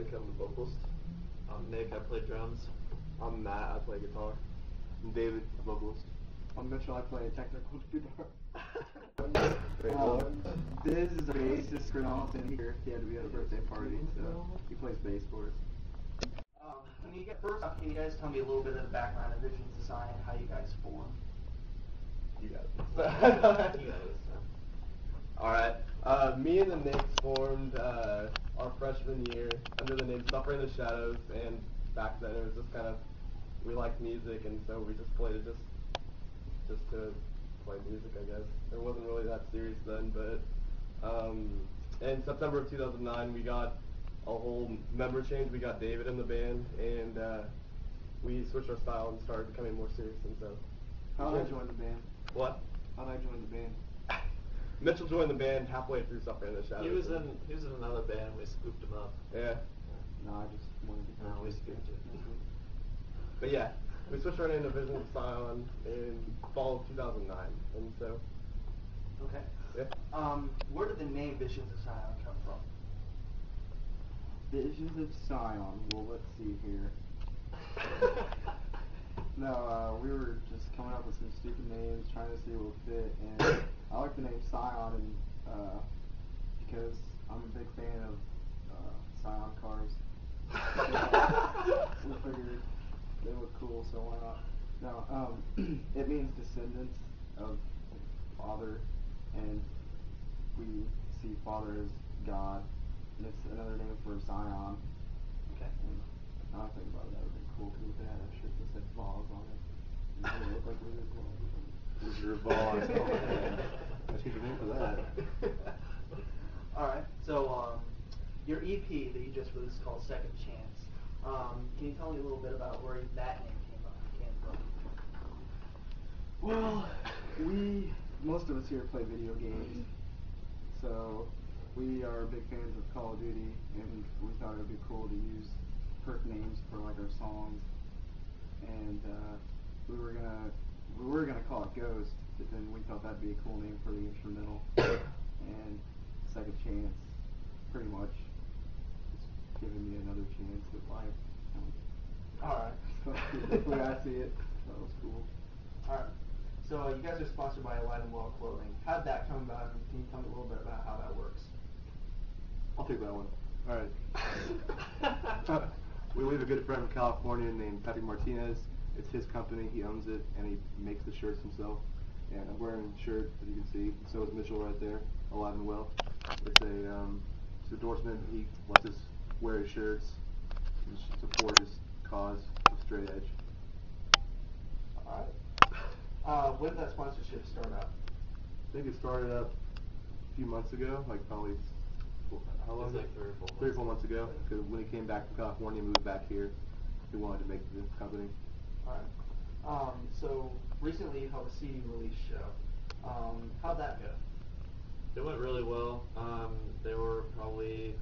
Nick, I'm the vocalist. I'm Nick, I play drums. I'm Matt, I play guitar. I'm David, the vocalist. I'm Mitchell, I play technical guitar. Biz is a bassist for Austin here. He had to be at a birthday party, so he plays bass for us. First off, can you guys tell me a little bit of the background of Visions of Scion, how you guys formed? You got it. You got it. Alright, me and the Knicks formed our freshman year under the name Suffer in the Shadows, and back then it was just kind of, we liked music, and so we just played it just to play music, I guess. It wasn't really that serious then, but in September of 2009 we got a whole member change. We got David in the band, and we switched our style and started becoming more serious, and so. How'd I join the band? What? How'd I join the band? Mitchell joined the band halfway through Suffer in the Shadows. He was in another band, we scooped him up. Yeah. No, I just wanted to. No, we scooped him. But yeah, we switched our name to Visions of Scion in fall of 2009, and so. Okay. Yeah. Where did the name Visions of Scion come from? Visions of Scion. Well, let's see here. No, we were just coming up with some stupid names, trying to see what would fit, and I like the name Scion, and because I'm a big fan of Scion cars. We figured they look cool, so why not? No, it means descendants of Father, and we see Father as God, and it's another name for Zion. Okay. And now I think about it, that would be cool because they had a shirt that said Vaz on it. And it looked like Wizard of Oz. Wizard of Oz. I see the name for that. Alright, so your EP that you just released is called Second Chance. Can you tell me a little bit about where that name came from? Well, most of us here play video games, so we are big fans of Call of Duty, and we thought it would be cool to use perk names for like our songs, and we were gonna call it Ghost, but then we thought that'd be a cool name for the instrumental, and Second Chance, pretty much, it's giving me another chance at life. Alright. So that's the way I see it. That was cool. Alright. So you guys are sponsored by Alive and Well Clothing. How'd that come about, and can you tell me a little bit about how that works? I'll take that one. Alright. We have a good friend from California named Patrick Martinez. It's his company, he owns it, and he makes the shirts himself. And I'm wearing a shirt, as you can see. So is Mitchell right there, Alive and Well. It's an endorsement. He lets us wear his shirts and support his cause of straight edge. Alright. When did that sponsorship start up? I think it started up a few months ago, like probably, how long? It was like 3 or 4 months. 3 or 4 months ago, because when he came back from California, moved back here, he wanted to make the company. Alright. So recently you held a CD release show. How'd that go? It went really well. There were probably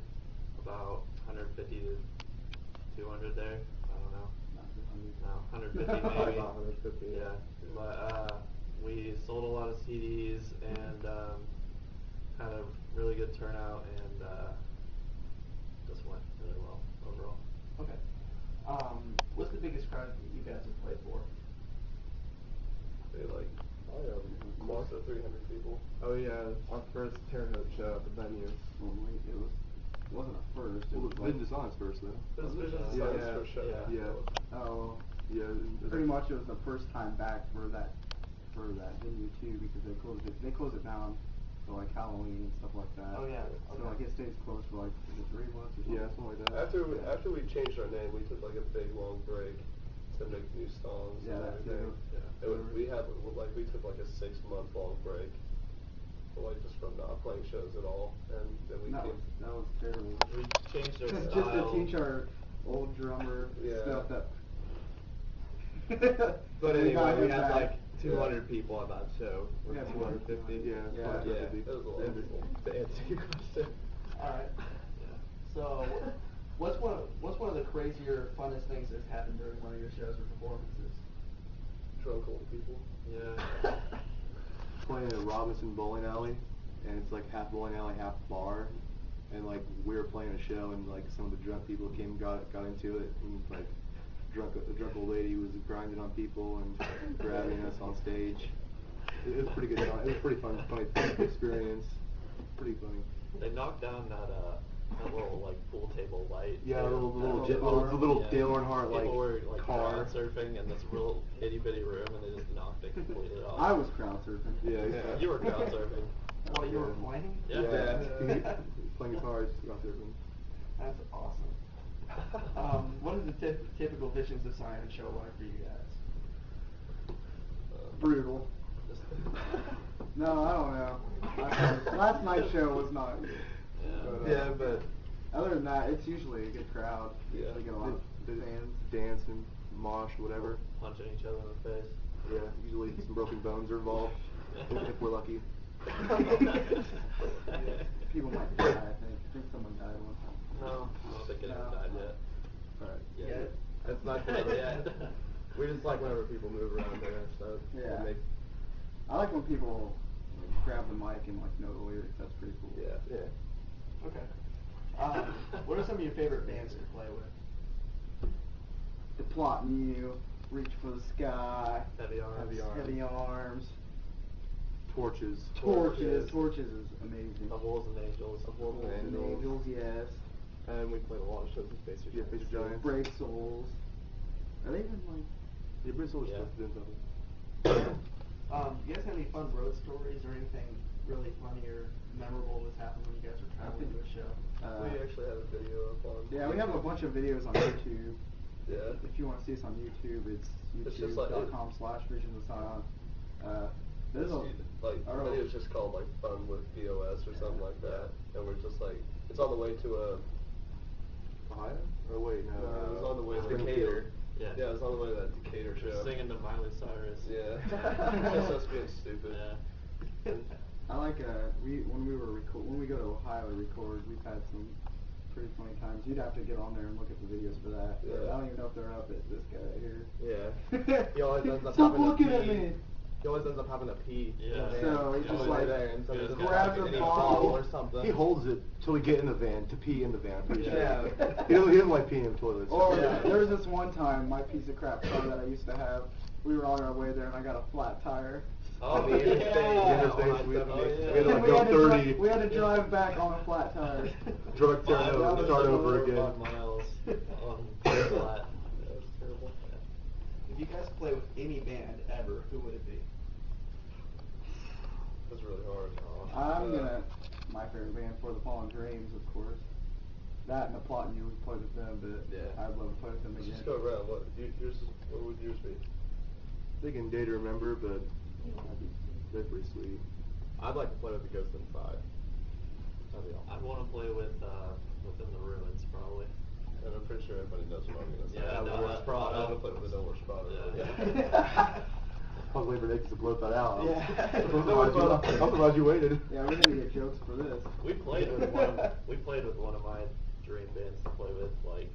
about 150 to 200 there. I don't know. No, 150 maybe. About 150. Yeah. But we sold a lot of CDs and had a really good turnout, and just went really well overall. Okay. What's the biggest crowd you guys have played for? They like, I don't know, close to 300 people. Oh yeah, our first Terre Haute show at the venue. Well, it wasn't a first. It Well, was Visions of Scion's first, though. It was Visions of Yeah, Scion. yeah, first show. Yeah. Oh, Yeah. pretty much it was the first time back for that venue too, because they closed it down for like Halloween and stuff like that. Oh yeah. So Okay. like it stays closed for like, is it 3 months or something? Yeah, something like that. After we changed our name, we took like a big long break to make new songs Yeah, and that everything. too. Yeah. We took like a 6-month long break, like just from not playing shows at all, and then we That was terrible. We changed our Just style. to teach our old drummer Yeah. stuff that. But We got anyway, we him had back. like 200 people at that show. Or Yeah, 250. Yeah, Yeah. 250. It was a lot of people. To answer your question. Alright. So what's one of the crazier, funnest things that's happened during one of your shows or performances? Drunk old people. Yeah. Playing at Robinson Bowling Alley, and it's like half bowling alley, half bar. and like we were playing a show, and like some of the drunk people came and got into it, and like a drunk old lady was grinding on people and grabbing us on stage. It was pretty good. It was pretty funny experience. Pretty funny. They knocked down that little like pool table light. Yeah, too. the little Yeah. Dale Earnhardt People were like car. crowd surfing in this real itty bitty room, and they just knocked it completely off. I was crowd surfing. Yeah. You were crowd surfing. While you were playing? Yeah. Playing guitars, crowd surfing. That's awesome. What is the typical Visions of Scion show like for you guys? Brutal. No, I don't know. Last night's show was nice. Yeah. But Other than that, it's usually a good crowd. Yeah. They get a lot of fans. Dance and mosh, whatever. Punching each other in the face. Yeah, usually some broken bones are involved, if we're lucky. People might die, I think. I think someone died one time. No, I don't think anyone No. died yet. Alright. Yeah. it's nice whenever we just like whenever people move around there. So Yeah. it makes, I like when people like, grab the mic and like know the lyrics. That's pretty cool. yeah. Okay. What are some of your favorite bands to play with? The Plot and You, Reach for the Sky, Heavy arms. Heavy Arms, Torches. Torches. Torches is amazing. Of Wolves and Angels. Of Wolves and And Angels, yes. And we played a lot of shows with Spacer Yeah, Spacer Giants. Brave Souls. Are they even like? Yeah, Bristol was Yeah. supposed to do something. You guys have any fun road stories or anything really funny or memorable that's happened when you guys were traveling to a show? We actually have a video up on. Yeah, we have a bunch of videos on YouTube. Yeah. If you want to see us on YouTube, it's It's just like- youtube.com/Visions of Scion. There's a Like I don't the know. video's just called like Fun with BOS or something like that, and we're just like it's on the way to a. Ohio? Or wait, no. It was on the way to Springfield. Decatur. Yeah. Yeah, it was on the way to that Decatur show. Singing to Miley Cyrus. Yeah. Just us being stupid. Yeah. I like when we go to Ohio to record, we've had some pretty funny times. You'd have to get on there and look at the videos for that. Yeah. I don't even know if they're up at this guy right here. Yeah. He always ends up Stop having to looking at pee. me. He always ends up having to pee. Yeah. So he he's just always like there, and so he just grabs like, a and he bottle. fall or something. He holds it till we get in the van to pee in the van. I'm pretty sure. Yeah. He doesn't like peeing in toilets. Or Yeah. there was this one time, my piece of crap car that I used to have, we were on our way there and I got a flat tire. Oh, the interstate. yeah. Interstate, we had to Oh, make- yeah. we had to, And like, we go had to 30. we had to drive back on a flat tire. Drug turn Five- over, that start was over over again. 5 miles on flat. That was terrible. If you guys play with any band ever, who would it be? It was really hard. My favorite band, For the Fallen Dreams, of course. That and The Plot and You would play with them, but Yeah. I'd love to play with them Let's again. just go around. What would yours be? Thinking Day to Remember, but they're pretty sweet. I'd like to play with the Ghost Inside. That'd be awesome. I'd want to play with Within the Ruins probably. And I'm pretty sure everybody knows what I'm gonna say. Yeah, I No Worse Prada. want to play with the No Worse Prada. Yeah. I was waiting for Nick to blurt that out. Yeah. I'm surprised you waited. Yeah, we're gonna get jokes for this. We played with one of my dream bands to play with like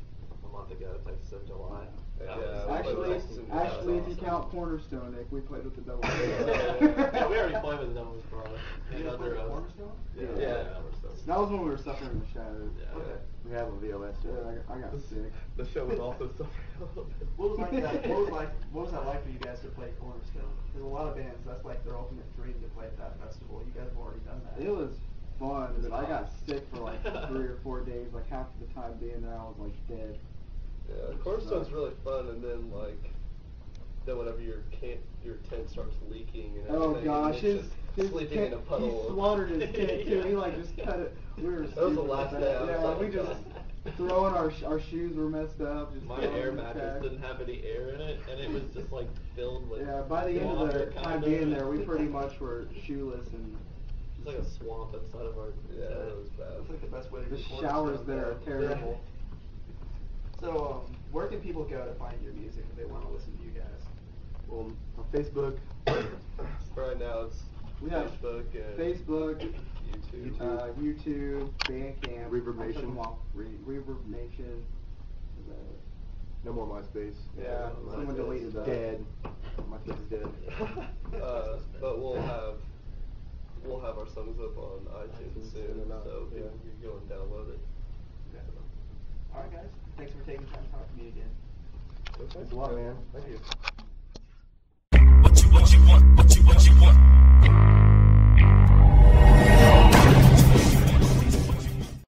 a month ago, Texas in July. Yeah, That was- Actually, if you count Cornerstone, Nick, we played with the double. Yeah, we already played with No Worse Prada. You guys play with Cornerstone? Yeah. That was when we were suffering in the shadows. Yeah. Okay. We have a VOS. Yeah, I got sick. The show was also suffering a little bit. What was that like for you guys to play Cornerstone? Because a lot of bands, that's like their ultimate dream to play at that festival. You guys have already done that. It was fun, but I got sick for like 3 or 4 days. Like half of the time being there, I was like dead. Yeah, Cornerstone's really fun, and then whenever your tent starts leaking and Oh everything, gosh, and his it's just sleeping in a tent, puddle. he slaughtered his tent too. He like just cut it. We were. That was the stupid last with day that. I was Yeah, like, we just God. throwing our shoes were messed up. Just My throwing air in the mattress trash. didn't have any air in it, and it was just like filled with. Yeah, by the end of water, the time kind being there, we pretty much were shoeless and It's like a swamp inside of our. Yeah, it was That's bad. like the best way to the record showers stuff, there are though. terrible. So, where can people go to find your music if they want to listen to you guys? Well, on Facebook, Right now it's We have Facebook and Facebook, YouTube. YouTube, Bandcamp, Reverb I took Nation. them off. Reverb Nation. no more MySpace. Yeah, someone deleted that. Dead. MySpace is dead. But we'll have our social songs up on iTunes soon, so yeah. you can go and download it. Okay. All right, guys. Thanks for taking time to talk to me again. Thanks a lot, man. Thank you.